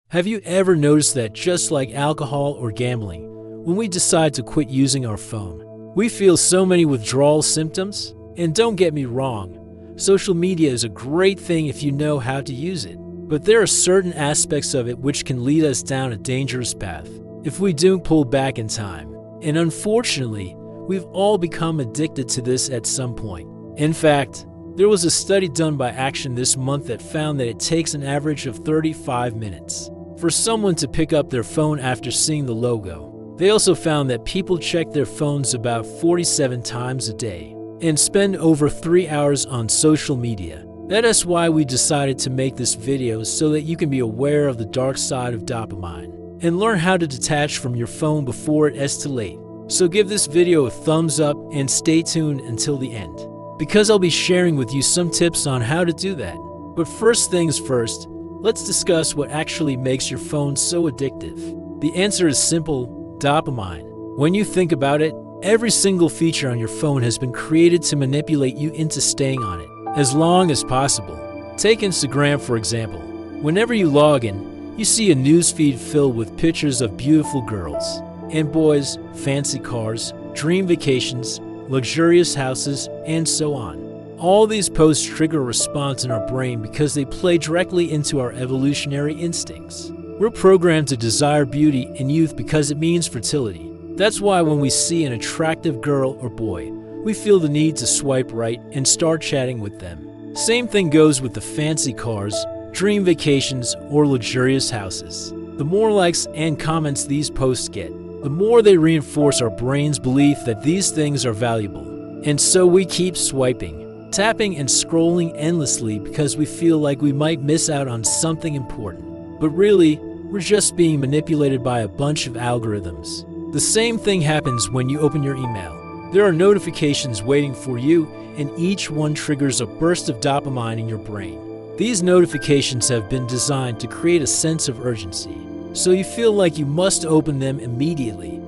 Have you ever noticed that just like alcohol or gambling, when we decide to quit using our phone, we feel so many withdrawal symptoms? And don't get me wrong, social media is a great thing if you know how to use it. But there are certain aspects of it which can lead us down a dangerous path if we don't pull back in time. And unfortunately, we've all become addicted to this at some point. In fact, there was a study done by Action this month that found that it takes an average of 35 minutes for someone to pick up their phone after seeing the logo. They also found that people check their phones about 47 times a day and spend over 3 hours on social media. That is why we decided to make this video, so that you can be aware of the dark side of dopamine and learn how to detach from your phone before it is too late. So give this video a thumbs up and stay tuned until the end, because I'll be sharing with you some tips on how to do that. But first things first, let's discuss what actually makes your phone so addictive. The answer is simple: dopamine. When you think about it, every single feature on your phone has been created to manipulate you into staying on it as long as possible. Take Instagram for example. Whenever you log in, you see a newsfeed filled with pictures of beautiful girls and boys, fancy cars, dream vacations, luxurious houses, and so on. All these posts trigger a response in our brain because they play directly into our evolutionary instincts. We're programmed to desire beauty and youth because it means fertility. That's why when we see an attractive girl or boy, we feel the need to swipe right and start chatting with them. Same thing goes with the fancy cars, dream vacations, or luxurious houses. The more likes and comments these posts get, the more they reinforce our brain's belief that these things are valuable. And so we keep swiping, tapping, and scrolling endlessly because we feel like we might miss out on something important. But really, we're just being manipulated by a bunch of algorithms. The same thing happens when you open your email. There are notifications waiting for you, and each one triggers a burst of dopamine in your brain. These notifications have been designed to create a sense of urgency, so you feel like you must open them immediately.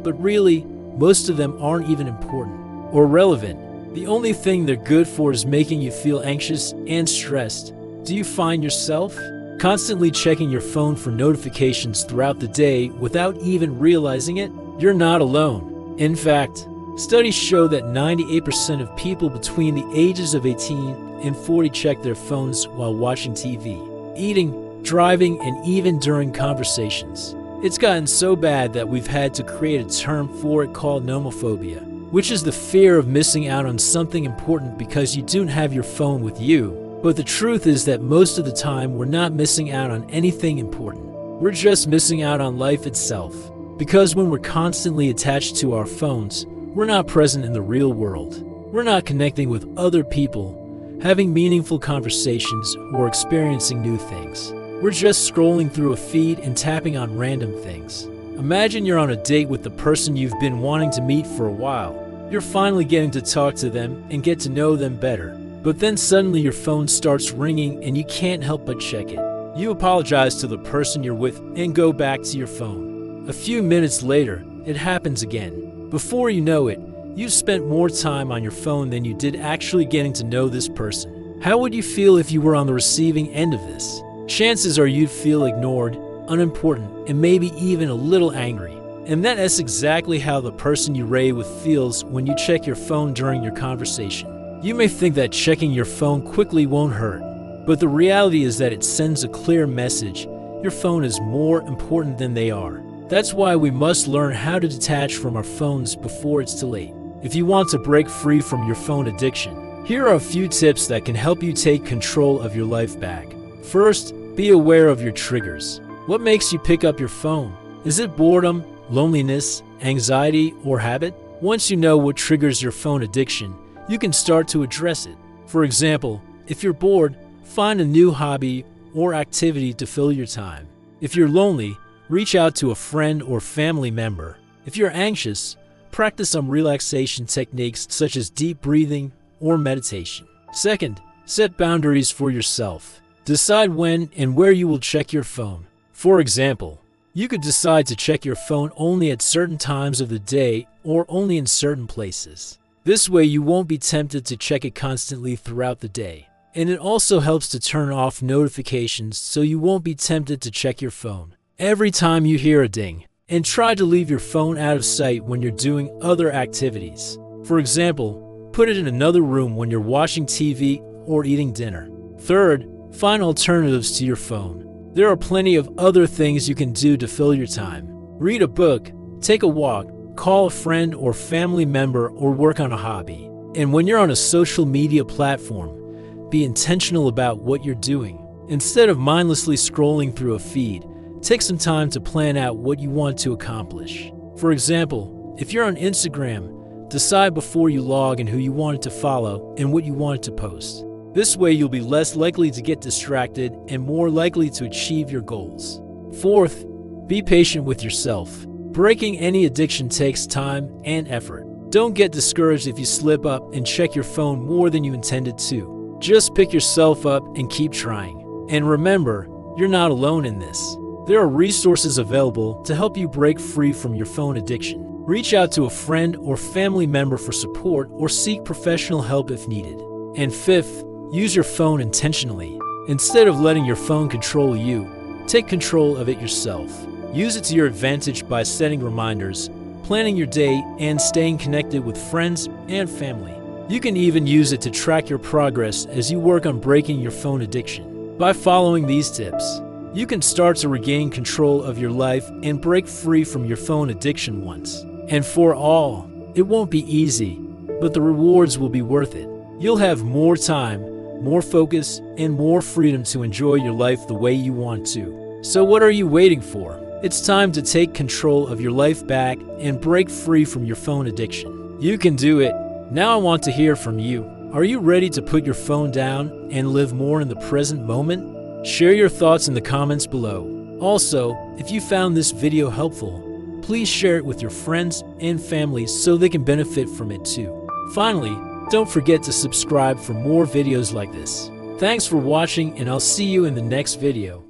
But really, most of them aren't even important or relevant. The only thing they're good for is making you feel anxious and stressed. Do you find yourself constantly checking your phone for notifications throughout the day without even realizing it? You're not alone. In fact, studies show that 98% of people between the ages of 18 and 40 check their phones while watching TV, eating, driving, and even during conversations. It's gotten so bad that we've had to create a term for it called nomophobia, which is the fear of missing out on something important because you don't have your phone with you. But the truth is that most of the time we're not missing out on anything important. We're just missing out on life itself. Because when we're constantly attached to our phones, we're not present in the real world. We're not connecting with other people, having meaningful conversations, or experiencing new things. We're just scrolling through a feed and tapping on random things. Imagine you're on a date with the person you've been wanting to meet for a while. You're finally getting to talk to them and get to know them better. But then suddenly your phone starts ringing and you can't help but check it. You apologize to the person you're with and go back to your phone. A few minutes later, it happens again. Before you know it, you've spent more time on your phone than you did actually getting to know this person. How would you feel if you were on the receiving end of this? Chances are you'd feel ignored, unimportant, and maybe even a little angry. And that is exactly how the person you rave with feels when you check your phone during your conversation. You may think that checking your phone quickly won't hurt, but the reality is that it sends a clear message: your phone is more important than they are. That's why we must learn how to detach from our phones before it's too late. If you want to break free from your phone addiction, here are a few tips that can help you take control of your life back. First, be aware of your triggers. What makes you pick up your phone? Is it boredom, loneliness, anxiety, or habit? Once you know what triggers your phone addiction, you can start to address it. For example, if you're bored, find a new hobby or activity to fill your time. If you're lonely, reach out to a friend or family member. If you're anxious, practice some relaxation techniques such as deep breathing or meditation. Second, set boundaries for yourself. Decide when and where you will check your phone. For example, you could decide to check your phone only at certain times of the day or only in certain places. This way you won't be tempted to check it constantly throughout the day. And it also helps to turn off notifications so you won't be tempted to check your phone every time you hear a ding. And try to leave your phone out of sight when you're doing other activities. For example, put it in another room when you're watching TV or eating dinner. Third, find alternatives to your phone. There are plenty of other things you can do to fill your time. Read a book, take a walk, call a friend or family member, or work on a hobby. And when you're on a social media platform, be intentional about what you're doing. Instead of mindlessly scrolling through a feed, take some time to plan out what you want to accomplish. For example, if you're on Instagram, decide before you log in who you wanted to follow and what you wanted to post. This way you'll be less likely to get distracted and more likely to achieve your goals. Fourth, be patient with yourself. Breaking any addiction takes time and effort. Don't get discouraged if you slip up and check your phone more than you intended to. Just pick yourself up and keep trying. And remember, you're not alone in this. There are resources available to help you break free from your phone addiction. Reach out to a friend or family member for support or seek professional help if needed. And fifth, use your phone intentionally. Instead of letting your phone control you, take control of it yourself. Use it to your advantage by setting reminders, planning your day, and staying connected with friends and family. You can even use it to track your progress as you work on breaking your phone addiction. By following these tips, you can start to regain control of your life and break free from your phone addiction once and for all. It won't be easy, but the rewards will be worth it. You'll have more time, more focus, and more freedom to enjoy your life the way you want to. So what are you waiting for? It's time to take control of your life back and break free from your phone addiction. You can do it. Now I want to hear from you. Are you ready to put your phone down and live more in the present moment? Share your thoughts in the comments below. Also, if you found this video helpful, please share it with your friends and family so they can benefit from it too. Finally, don't forget to subscribe for more videos like this. Thanks for watching, and I'll see you in the next video.